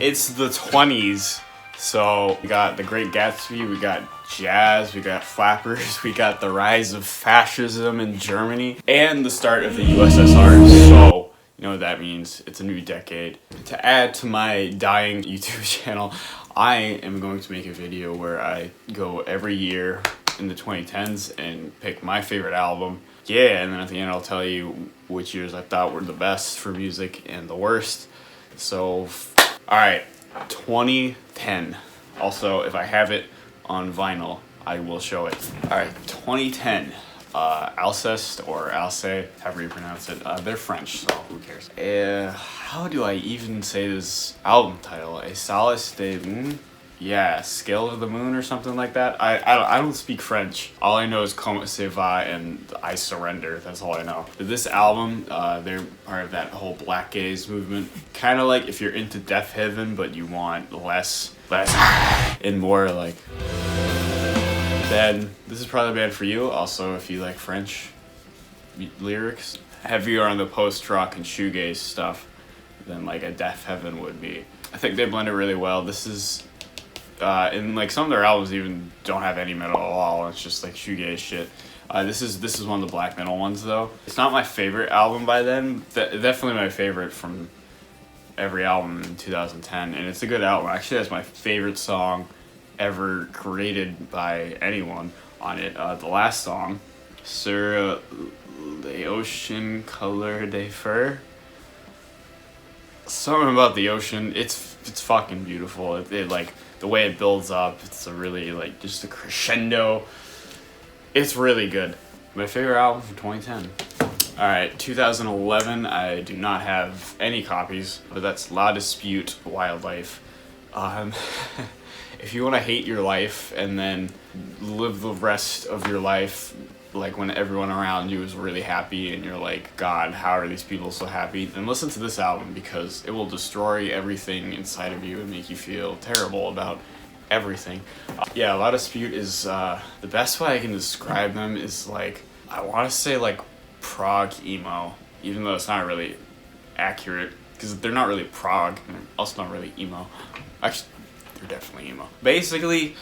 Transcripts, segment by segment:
It's the 20s. So we got The Great Gatsby, we got jazz, we got flappers, we got the rise of fascism in Germany, and the start of the USSR. So, you know what that means. It's a new decade. To add to my dying YouTube channel, I am going to make a video where I go every year in the 2010s and pick my favorite album. Yeah, and then at the end I'll tell you which years I thought were the best for music and the worst. So, alright. 2010. Also, if I have it on vinyl, I will show it. Alright, 2010. Alcest or Alcest, however you pronounce it. They're French, so who cares? How do I even say this album title? Astronaut Air? Yeah, Scale of the Moon or something like that. I don't speak French. All I know is Comment ça va and I Surrender. That's all I know. But this album, they're part of that whole black gaze movement. Kind of like if you're into Deafheaven, but you want less and more like. Then this is probably a band for you. Also, if you like French lyrics, heavier on the post-rock and shoegaze stuff than like a Deafheaven would be. I think they blend it really well. This is. And like some of their albums even don't have any metal at all. It's just like shoegaze shit. This is one of the black metal ones though. It's not my favorite album by them. Definitely my favorite from every album in 2010, and it's a good album. Actually, that's my favorite song ever created by anyone on it. The last song, Sur the Ocean Color de Fur. Something about the ocean. It's fucking beautiful. It like. The way it builds up, it's a really, like, just a crescendo. It's really good. My favorite album from 2010. Alright, 2011, I do not have any copies, but that's La Dispute Wildlife. If you want to hate your life and then live the rest of your life like when everyone around you is really happy and you're like, God, how are these people so happy? Then listen to this album because it will destroy everything inside of you and make you feel terrible about everything. Yeah, La Dispute is, the best way I can describe them is like, I want to say like prog emo, even though it's not really accurate because they're not really prog, and they're also not really emo. Actually, they're definitely emo. Basically,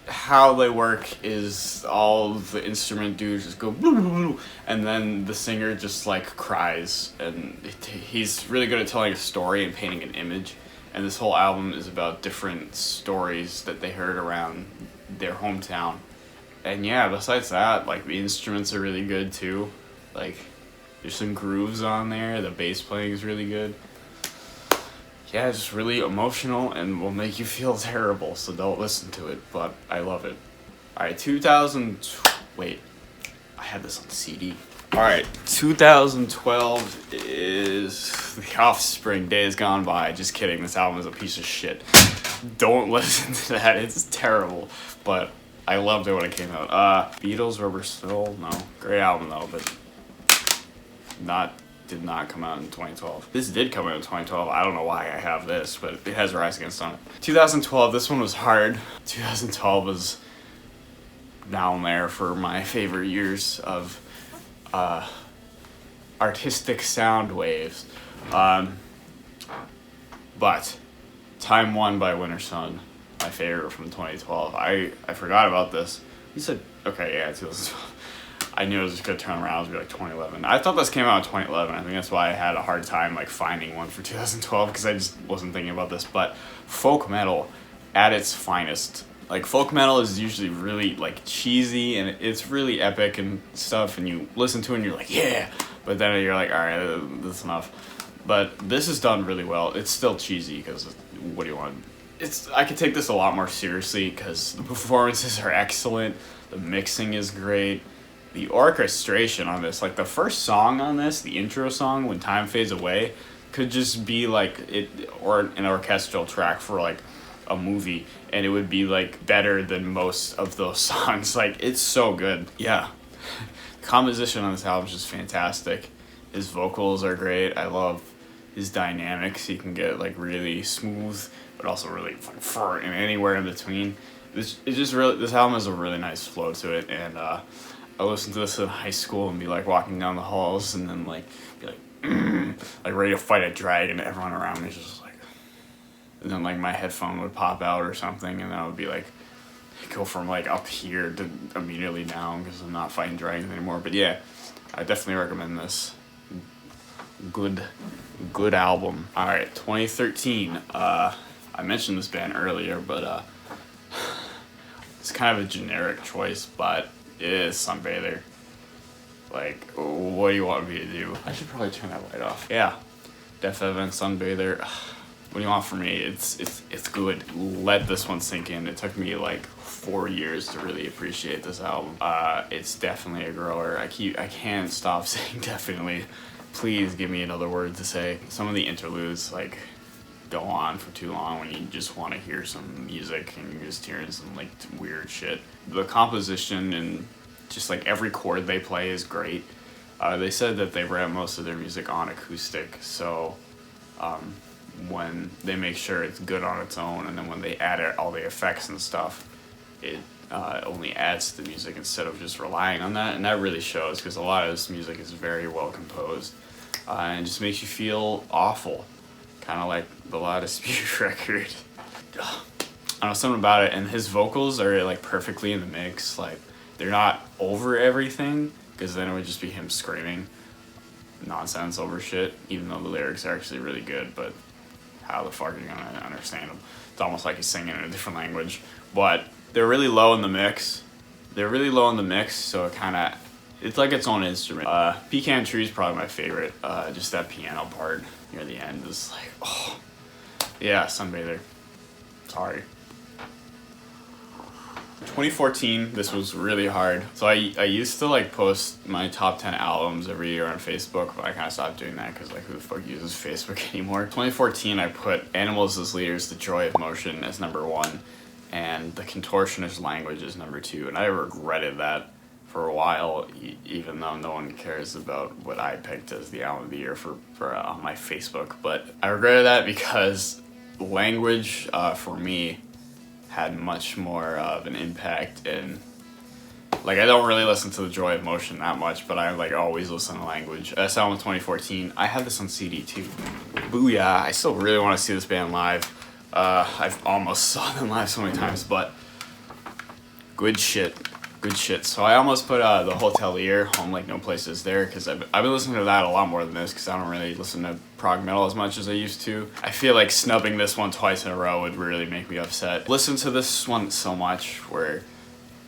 how they work is all the instrument dudes just go blue, blue, blue, and then the singer just like cries, and he's really good at telling a story and painting an image, and this whole album is about different stories that they heard around their hometown. And yeah, besides that, like the instruments are really good too. Like there's some grooves on there, the bass playing is really good. Yeah, it's just really emotional and will make you feel terrible, so don't listen to it, but I love it. Alright, wait, I had this on CD. Alright, 2012 is The Offspring, Days Gone By. Just kidding, this album is a piece of shit. Don't listen to that, it's terrible, but I loved it when it came out. Beatles, Rubber Soul, no, great album though, but did not come out in 2012. This did come out in 2012. I don't know why I have this, but it has Rise Against on it. 2012, this one was hard. 2012 was down there for my favorite years of artistic sound waves. But Time One by Wintersun, my favorite from 2012. I forgot about this. You said, okay, yeah, 2012. I knew it was going to turn around to be like 2011. I thought this came out in 2011. I think that's why I had a hard time like finding one for 2012 because I just wasn't thinking about this. But folk metal at its finest. Like folk metal is usually really like cheesy and it's really epic and stuff, and you listen to it and you're like, yeah, but then you're like, all right, that's enough. But this is done really well. It's still cheesy because what do you want? I could take this a lot more seriously because the performances are excellent. The mixing is great. The orchestration on this, like the first song on this, the intro song, When Time Fades Away, could just be like or an orchestral track for like a movie, and it would be like better than most of those songs. Like it's so good. Yeah, composition on this album is just fantastic. His vocals are great. I love his dynamics. He can get like really smooth, but also really fucking and anywhere in between. This album has a really nice flow to it, and I listened to this in high school and be like walking down the halls and then like be like like ready to fight a dragon. Everyone around me is just like and then like my headphone would pop out or something, and then I would be like, go from like up here to immediately down because I'm not fighting dragons anymore. But yeah, I definitely recommend this. Good album. All right, 2013. I mentioned this band earlier, but it's kind of a generic choice, but it is Sunbather. Like, what do you want me to do? I should probably turn that light off. Yeah, Deafheaven, Sunbather. What do you want from me? It's good. Let this one sink in. It took me like 4 years to really appreciate this album. It's definitely a grower. I can't stop saying definitely. Please give me another word to say. Some of the interludes like go on for too long when you just want to hear some music and you're just hearing some like weird shit. The composition and just like every chord they play is great. They said that they write most of their music on acoustic, so when they make sure it's good on its own, and then when they add all the effects and stuff, it only adds to the music instead of just relying on that, and that really shows because a lot of this music is very well composed and just makes you feel awful, kind of like the La Dispute record. I don't know, something about it, and his vocals are like perfectly in the mix. Like they're not over everything because then it would just be him screaming nonsense over shit, even though the lyrics are actually really good, but how the fuck are you gonna understand them? It's almost like he's singing in a different language. But they're really low in the mix. So it kind of, it's like its own instrument. Pecan Tree is probably my favorite. Just that piano part near the end is like, oh. Yeah, Sunbather. Sorry. 2014, this was really hard. So I used to like post my top 10 albums every year on Facebook, but I kind of stopped doing that because like who the fuck uses Facebook anymore? 2014, I put Animals as Leaders, The Joy of Motion as number 1, and The Contortionist Language as number 2, and I regretted that for a while, even though no one cares about what I picked as the album of the year for my Facebook. But I regretted that because Language, for me, had much more of an impact, and like I don't really listen to The Joy of Motion that much, but I like always listen to Language. That's album 2014. I have this on CD too. Booyah! I still really want to see this band live. I've almost saw them live so many times, but good shit. So I almost put the Hotelier, Home Like No Place Is There, because I've been listening to that a lot more than this, because I don't really listen to prog metal as much as I used to. I feel like snubbing this one twice in a row would really make me upset. Listen to this one so much where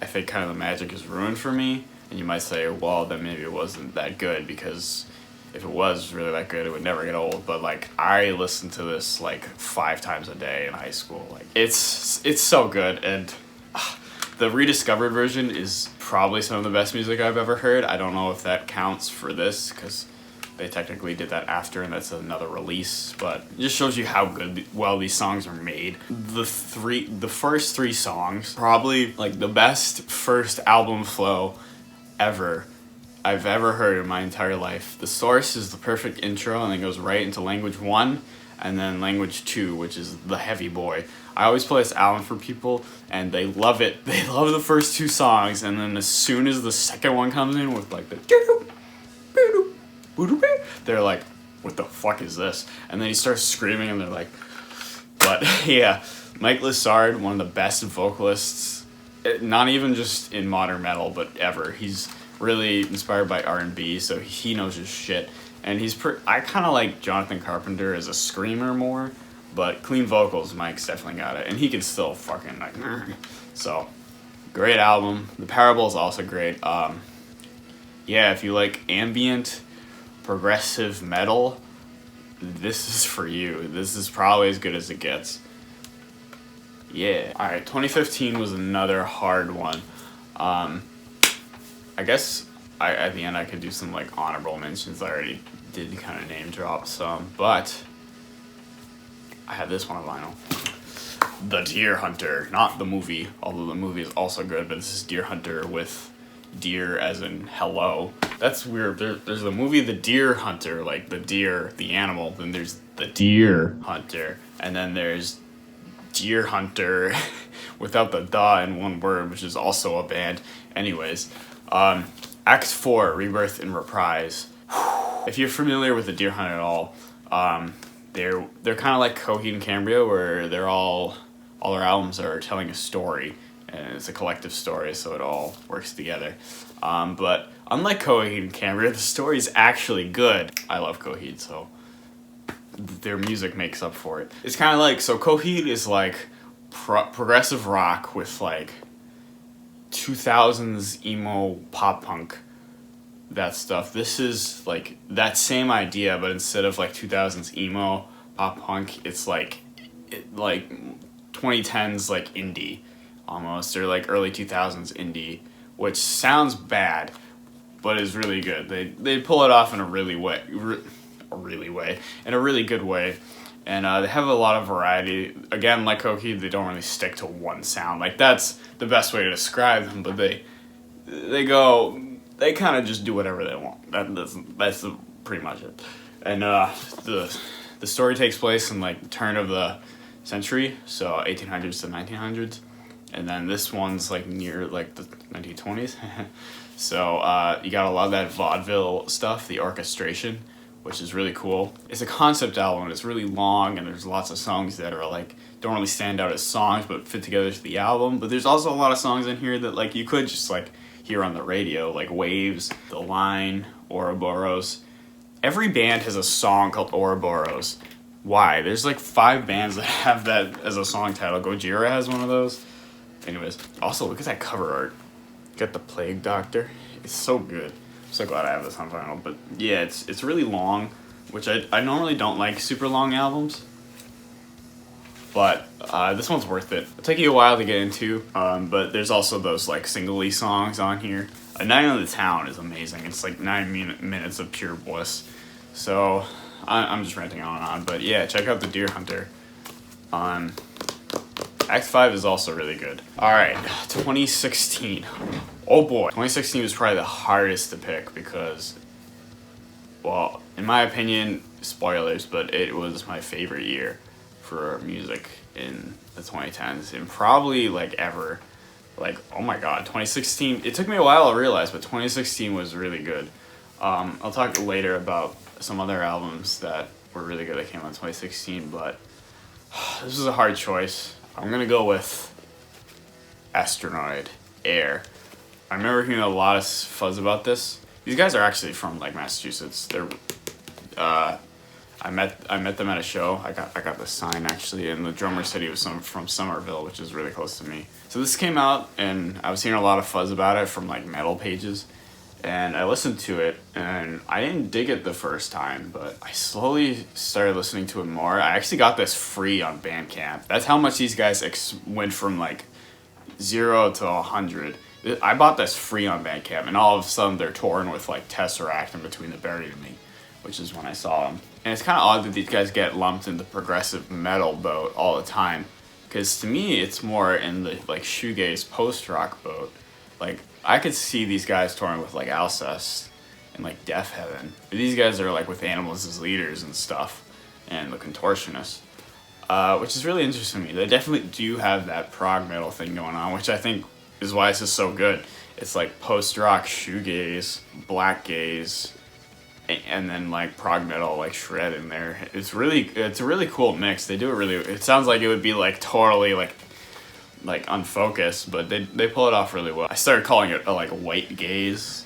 I think kind of the magic is ruined for me, and you might say, well, then maybe it wasn't that good, because if it was really that good, it would never get old. But like I listened to this like 5 times a day in high school. Like it's so good, and the rediscovered version is probably some of the best music I've ever heard. I don't know if that counts for this because they technically did that after, and that's another release. But it just shows you how well these songs are made. The first 3 songs, probably like the best first album flow I've ever heard in my entire life. The Source is the perfect intro, and then goes right into Language 1, and then Language 2, which is the heavy boy. I always play this album for people, and they love it. They love the first 2 songs, and then as soon as the second one comes in with like the they're like, what the fuck is this? And then he starts screaming, and they're like, but yeah, Mike Lissard, one of the best vocalists, not even just in modern metal, but ever. He's really inspired by R&B, so he knows his shit. And I kind of like Jonathan Carpenter as a screamer more, but clean vocals, Mike's definitely got it. And he can still fucking like, so great album. The Parable is also great. Yeah, if you like ambient, progressive metal, this is for you. This is probably as good as it gets. Yeah. Alright, 2015 was another hard one. I guess at the end I could do some like honorable mentions. I already did kind of name drop some, but I had this one on vinyl. The Deer Hunter, not the movie, although the movie is also good, but this is Deer Hunter with deer as in hello. That's weird. There's the movie The Deer Hunter, like the deer, the animal, then there's the Deer Hunter, and then there's Deer Hunter without the "da" in one word, which is also a band. Anyways, Act 4, Rebirth and Reprise. If you're familiar with the Deer Hunter at all, they're kind of like Coheed and Cambria, where they're all their albums are telling a story, and it's a collective story, so it all works together. But unlike Coheed and Cambria, the story is actually good. I love Coheed, so their music makes up for it. It's kind of like, so Coheed is like progressive rock with like 2000s emo pop punk, that stuff. This is like that same idea, but instead of like 2000s emo pop punk, it's like 2010s like indie almost, or like early 2000s indie, which sounds bad but is really good. They pull it off in a really good way, and they have a lot of variety. Again, like Coheed, they don't really stick to one sound. Like, that's the best way to describe them, but they kind of just do whatever they want. That's pretty much it. And the story takes place in like the turn of the century, so 1800s to 1900s, and then this one's like near like the 1920s. So you got a lot of that vaudeville stuff, the orchestration, which is really cool. It's a concept album, and it's really long, and there's lots of songs that are like don't really stand out as songs but fit together to the album. But there's also a lot of songs in here that like you could just like hear on the radio, like Waves, The Line, Ouroboros. Every band has a song called Ouroboros. Why? There's like 5 bands that have that as a song title. Gojira has one of those. Anyways, also look at that cover art. Got the Plague Doctor. It's so good. I'm so glad I have this on vinyl. But yeah, it's really long, which I normally don't like super long albums. But this one's worth it. It'll take you a while to get into, but there's also those like single-y songs on here. A Night on the Town is amazing. It's like 9 minutes of pure bliss. So I'm just ranting on and on, but yeah, check out the Deer Hunter. Act 5 is also really good. Alright, 2016. Oh boy. 2016 was probably the hardest to pick because, well, in my opinion, spoilers, but it was my favorite year for music in the 2010s, and probably like ever. Like, oh my god, 2016, it took me a while to realize, but 2016 was really good. I'll talk later about some other albums that were really good that came out in 2016, but this was a hard choice. I'm gonna go with Astronaut Air. I remember hearing a lot of fuzz about this. These guys are actually from like Massachusetts. They're I met them at a show. I got the sign actually, and the drummer said he was from Somerville, which is really close to me. So this came out, and I was hearing a lot of fuzz about it from like metal pages, and I listened to it, and I didn't dig it the first time, but I slowly started listening to it more. I actually got this free on Bandcamp. That's how much these guys went from like 0 to 100. I bought this free on Bandcamp, and all of a sudden they're touring with like Tesseract in Between the Buried and Me, which is when I saw them. And it's kind of odd that these guys get lumped in the progressive metal boat all the time, because to me it's more in the like shoegaze post-rock boat. Like, I could see these guys touring with like Alcest and like Deafheaven. But these guys are like with Animals as leaders and stuff, and the Contortionist, which is really interesting to me. They definitely do have that prog metal thing going on, which I think is why this is so good. It's like post-rock shoegaze, black gaze, and then like prog metal like shred in there. It's a really cool mix. They do it really. It sounds like it would be like totally like unfocused, but they pull it off really well. I started calling it a like white gaze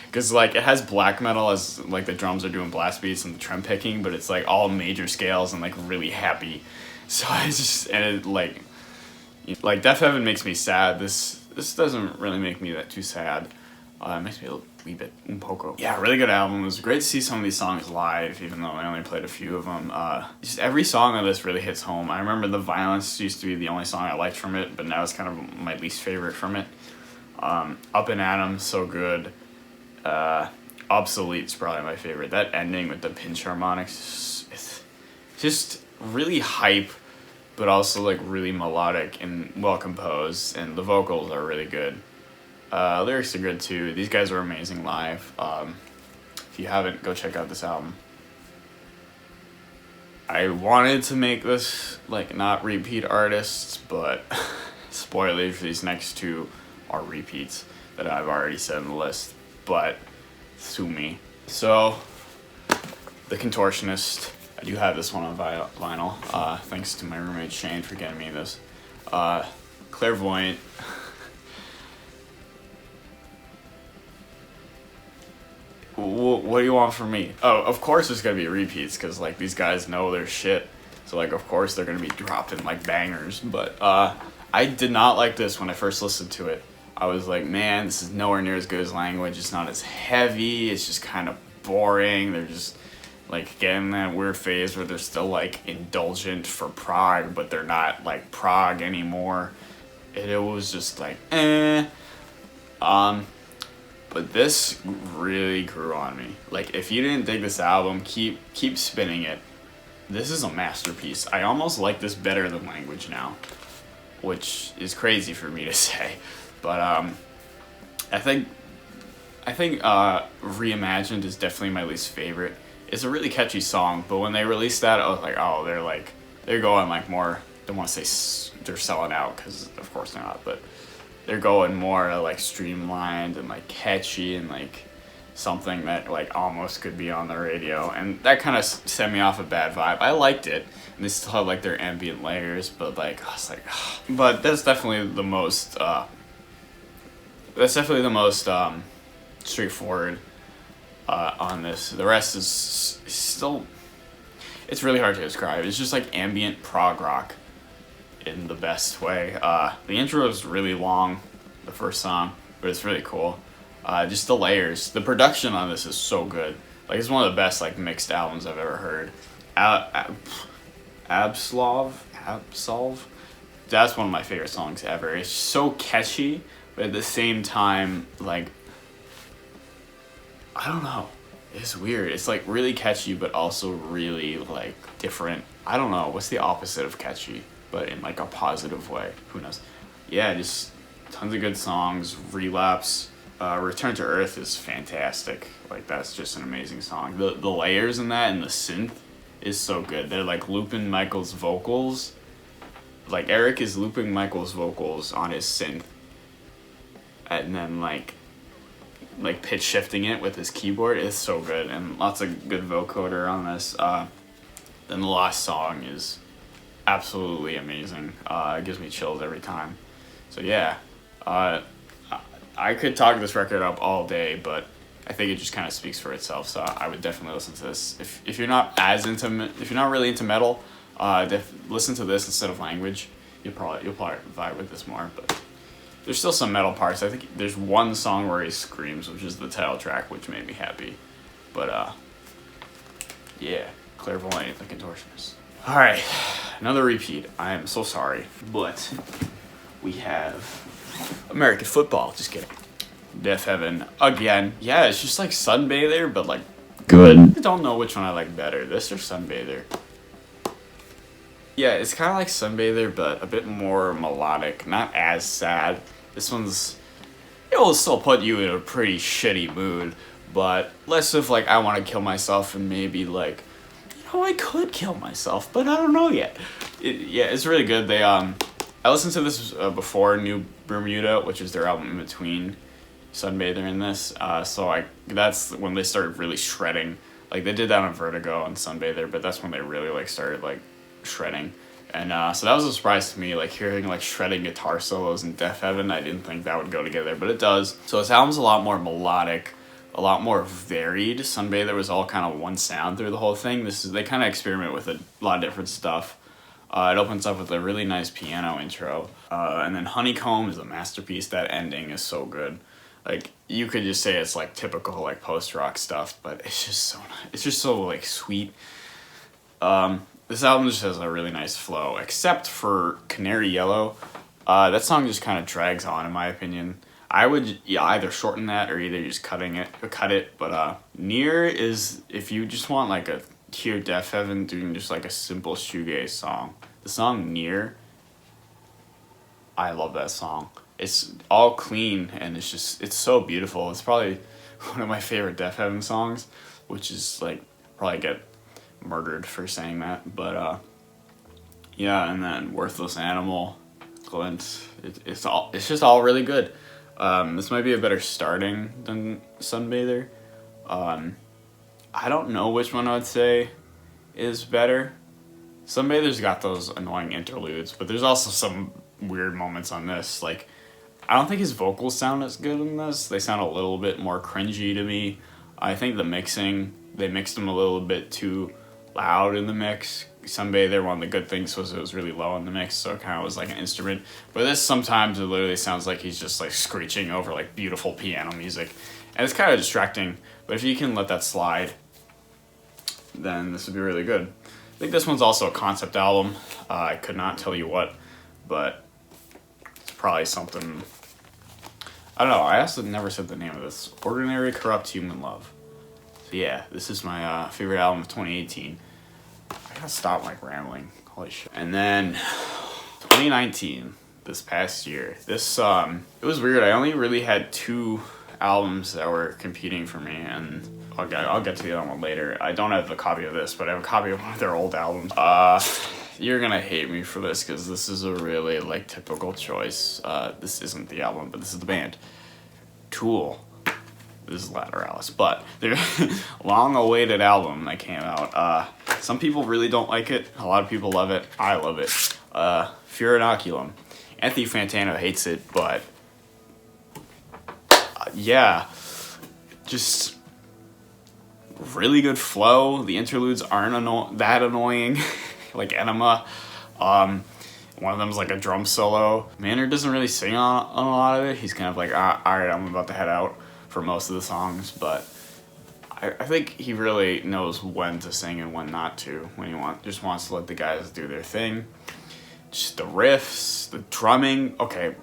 because like it has black metal as like the drums are doing blast beats and the trem picking, but it's like all major scales and like really happy. So I just, and it like Deafheaven makes me sad. This doesn't really make me that too sad. It makes me a wee bit un poco. Yeah, really good album. It was great to see some of these songs live, even though I only played a few of them. Just every song on this really hits home. I remember The Violence used to be the only song I liked from it, but now it's kind of my least favorite from it. Up and Atom, so good. Obsolete's probably my favorite. That ending with the pinch harmonics, it's just really hype, but also like really melodic and well composed, and the vocals are really good. Lyrics are good too. These guys are amazing live. If you haven't, go check out this album. I wanted to make this like not repeat artists, but spoilers, these next two are repeats that I've already said in the list, but sue me. So, the Contortionist, I do have this one on vinyl. Thanks to my roommate Shane for getting me this. Clairvoyant. What do you want from me? Oh, of course there's gonna be repeats, because like these guys know their shit. So like of course they're gonna be dropping like bangers. But I did not like this when I first listened to it. I was like, man, this is nowhere near as good as Language. It's not as heavy. It's just kind of boring. They're just like getting that weird phase where they're still like indulgent for prog, but they're not like prog anymore. And it was just like, eh. But this really grew on me. Like, if you didn't dig this album, keep spinning it. This is a masterpiece. I almost like this better than Language now, which is crazy for me to say. But I think Reimagined is definitely my least favorite. It's a really catchy song, but when they released that, I was like, oh, they're going like more. Don't want to say they're selling out, because of course they're not, but they're going more like streamlined and like catchy and like something that like almost could be on the radio, and that kind of sent me off a bad vibe. I liked it, and they still have like their ambient layers, but like I was like, ugh. But that's definitely the most straightforward on this. The rest is still, it's really hard to describe. It's just like ambient prog rock in the best way. The intro is really long, the first song, but it's really cool. Just the layers, the production on this is so good. Like, it's one of the best like mixed albums I've ever heard. Absolve, that's one of my favorite songs ever. It's so catchy, but at the same time, like, I don't know, it's weird. It's like really catchy, but also really like different. I don't know, what's the opposite of catchy, but in like a positive way? Who knows? Yeah, just tons of good songs. Relapse, Return to Earth is fantastic. Like, that's just an amazing song. The layers in that and the synth is so good. They're like looping Michael's vocals. Like, Eric is looping Michael's vocals on his synth, and then like pitch shifting it with his keyboard. Is so good, and lots of good vocoder on this. Then the last song is absolutely amazing. It gives me chills every time. So yeah, I could talk this record up all day, but I think it just kind of speaks for itself. So I would definitely listen to this. If you're not really into metal, listen to this instead of Language. You'll probably vibe with this more. But there's still some metal parts. I think there's one song where he screams, which is the title track, which made me happy. But yeah, Clairvoyant, the Contortionist. All right, another repeat. I am so sorry, but we have American Football. Just kidding. Deafheaven again. Yeah, it's just like Sunbather, but like good. I don't know which one I like better, this or Sunbather. Yeah, it's kind of like Sunbather, but a bit more melodic, not as sad. This one's, it will still put you in a pretty shitty mood, but less of like I want to kill myself and maybe like, I could kill myself, but I don't know yet. Yeah, it's really good. They I listened to this before New Bermuda, which is their album in between Sunbather and this. So that's when they started really shredding. Like, they did that on Vertigo and Sunbather, but that's when they really like started like shredding. And so that was a surprise to me, like hearing like shredding guitar solos in Deafheaven. I didn't think that would go together, but it does. So this album's a lot more melodic, a lot more varied. Sunbather was all kind of one sound through the whole thing. They kind of experiment with a lot of different stuff. It opens up with a really nice piano intro, and then Honeycomb is a masterpiece. That ending is so good. Like, you could just say it's like typical like post rock stuff, but it's just so like sweet. This album just has a really nice flow, except for Canary Yellow. That song just kind of drags on, in my opinion. I would either shorten that or either just cut it. But Near is, if you just want like a hear Deafheaven doing just like a simple shoegaze song. The song Near, I love that song. It's all clean and it's so beautiful. It's probably one of my favorite Deafheaven songs, which is like, probably get murdered for saying that. But yeah, and then Worthless Animal, Glint. It's just all really good. This might be a better starting than Sunbather. I don't know which one I would say is better. Sunbather's got those annoying interludes, but there's also some weird moments on this. Like, I don't think his vocals sound as good in this. They sound a little bit more cringy to me. I think the mixing, they mixed them a little bit too loud in the mix. Sunbather, one of the good things was it was really low in the mix, so it kind of was like an instrument. But this sometimes it literally sounds like he's just like screeching over like beautiful piano music. And it's kind of distracting, but if you can let that slide, then this would be really good. I think this one's also a concept album. I could not tell you what, but it's probably something, I don't know, I also never said the name of this. Ordinary Corrupt Human Love. So yeah, this is my favorite album of 2018. I gotta stop like rambling. Holy shit. And then 2019, this past year, this it was weird. I only really had 2 albums that were competing for me, and I'll get to the other one later. I don't have a copy of this, but I have a copy of one of their old albums. You're gonna hate me for this because this is a really like typical choice. This isn't the album, but this is the band. Tool. This is Lateralis, but they're long-awaited album that came out. Some people really don't like it. A lot of people love it. I love it. Fear Inoculum. Anthony Fantano hates it, but yeah, just really good flow. The interludes aren't that annoying, like Enema. One of them's like a drum solo. Maynard doesn't really sing on a lot of it. He's kind of like, all right, I'm about to head out for most of the songs, but I think he really knows when to sing and when not to, when he just wants to let the guys do their thing. Just the riffs, the drumming. Okay,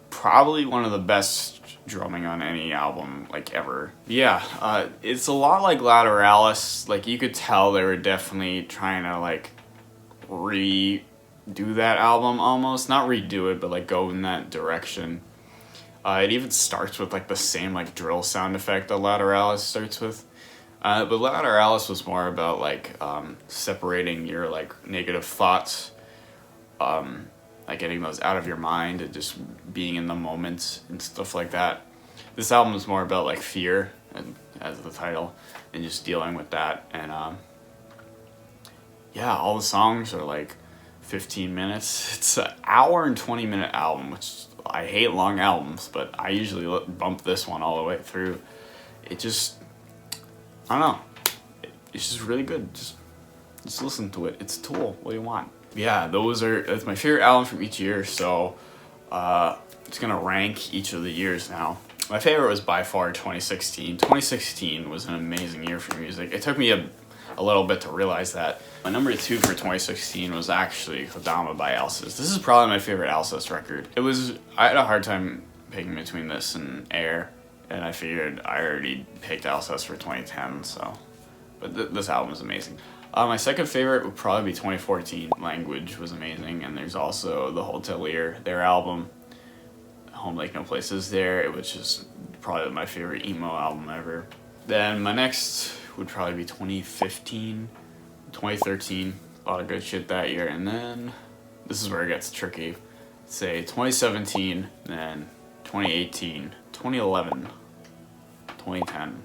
probably one of the best drumming on any album, like, ever. Yeah, it's a lot like Lateralis. Like, you could tell they were definitely trying to, like, redo that album almost. Not redo it, but, like, go in that direction. It even starts with like the same like drill sound effect that Lateralis starts with. But Lateralis was more about like separating your like negative thoughts, like getting those out of your mind and just being in the moment and stuff like that. This album is more about like fear, and as the title, and just dealing with that. And yeah, all the songs are like 15 minutes. It's an hour and 20-minute album, which I hate long albums, but I usually bump this one all the way through. It just, I don't know, it's just really good. Just listen to it. It's Tool. What do you want? Yeah, that's my favorite album from each year, so it's gonna rank each of the years now. My favorite was by far 2016. 2016 was an amazing year for music. It took me a little bit to realize that. My number 2 for 2016 was actually Kodama by Alcest. This is probably my favorite Alcest record. I had a hard time picking between this and Air, and I figured I already picked Alcest for 2010, so. But this album is amazing. My second favorite would probably be 2014. Language was amazing, and there's also the Hotelier, their album, Home Like No Places There, which is probably my favorite emo album ever. Then my next would probably be 2015, 2013, a lot of good shit that year, and then this is where it gets tricky. Say 2017, then 2018, 2011, 2010,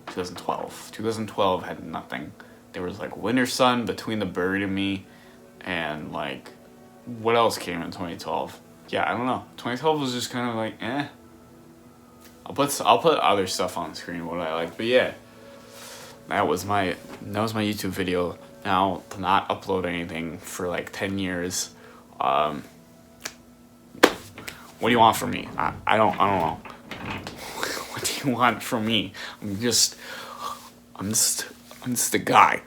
2012. 2012 had nothing. There was like Wintersun, Between the Buried and Me, and like, what else came in 2012? Yeah, I don't know. 2012 was just kind of like, eh. I'll put other stuff on the screen, what I like, but yeah. That was my YouTube video. Now, to not upload anything for like 10 years. What do you want from me? I don't know. What do you want from me? I'm just a guy.